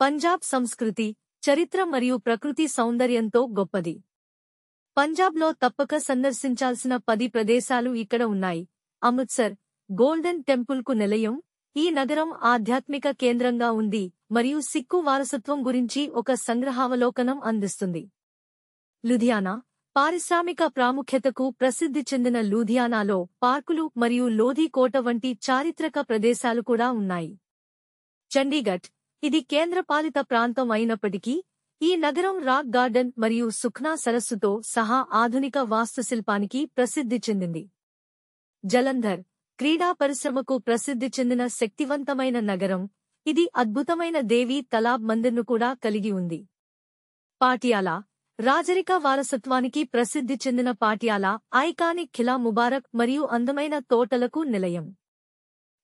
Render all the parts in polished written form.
పంజాబ్ సంస్కృతి, చరిత్ర మరియు ప్రకృతి సౌందర్యంతో గొప్పది. పంజాబ్లో తప్పక సందర్శించాల్సిన 10 ప్రదేశాలు ఇక్కడ ఉన్నాయి. అమృత్సర్, గోల్డెన్ టెంపుల్కు నిలయం. ఈ నగరం ఆధ్యాత్మిక కేంద్రంగా ఉంది మరియు సిక్కు వారసత్వం గురించి ఒక సంగ్రహావలోకనం అందిస్తుంది. లూధియానా, పారిశ్రామిక ప్రాముఖ్యతకు ప్రసిద్ధి చెందిన లూధియానాలో పార్కులు మరియు లోధి కోట వంటి చారిత్రక ప్రదేశాలు కూడా ఉన్నాయి. చండీగఢ్, ఇది కేంద్రపాలిత ప్రాంతం అయినప్పటికీ, ఈ నగరం రాక్ గార్డెన్ మరియు సుఖ్నా సరస్సుతో సహా ఆధునిక వాస్తుశిల్పానికి ప్రసిద్ధి చెందింది. జలంధర్, క్రీడా పరిశ్రమకు ప్రసిద్ధి చెందిన శక్తివంతమైన నగరం, ఇది అద్భుతమైన దేవీ తలాబ్ మందిర్ను కూడా కలిగి ఉంది. పాటియాలా, రాజరిక వారసత్వానికి ప్రసిద్ధి చెందిన పాటియాలా ఐకానిక్ ఖిలా ముబారక్ మరియు అందమైన తోటలకు నిలయం.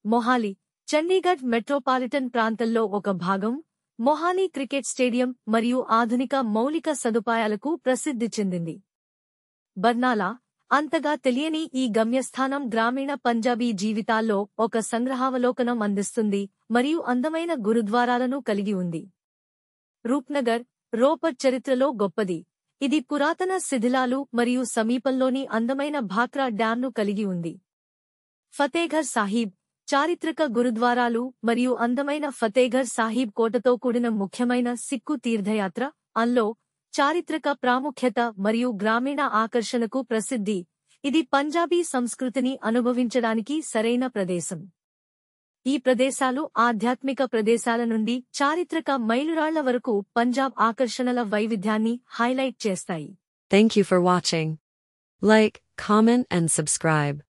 మొహాలీ, చండీగఢ్ మెట్రోపాలిటన్ ప్రాంతంలో ఒక భాగం, మొహాలీ క్రికెట్ స్టేడియం మరియు ఆధునిక మౌలిక సదుపాయాలకు ప్రసిద్ధి చెందింది. బర్నాలా, అంతగా తెలియని ఈ గమ్యస్థానం గ్రామీణ పంజాబీ జీవితాల్లో ఒక సంగ్రహావలోకనం అందిస్తుంది మరియు అందమైన గురుద్వారాలను కలిగి ఉంది. రూప్నగర్, రోపర్ చరిత్రలో గొప్పది. ఇది పురాతన శిథిలాలు మరియు సమీపంలోని అందమైన భాక్రా డ్యాంను కలిగి ఉంది. ఫతేఘర్ సాహిబ్, చారిత్రక గురుద్వారాలు మరియు అందమైన ఫతేఘర్ సాహిబ్ కోటతో కూడిన ముఖ్యమైన సిక్కు తీర్థయాత్ర. అన్లో, చారిత్రక ప్రాముఖ్యత మరియు గ్రామీణ ఆకర్షణకు ప్రసిద్ధి. ఇది పంజాబీ సంస్కృతిని అనుభవించడానికి సరైన ప్రదేశం. ఈ ప్రదేశాలు ఆధ్యాత్మిక ప్రదేశాల నుండి చారిత్రక మైలురాళ్ల వరకు పంజాబ్ ఆకర్షణల వైవిధ్యాన్ని హైలైట్ చేస్తాయి. Thank you for watching. Like, comment and subscribe.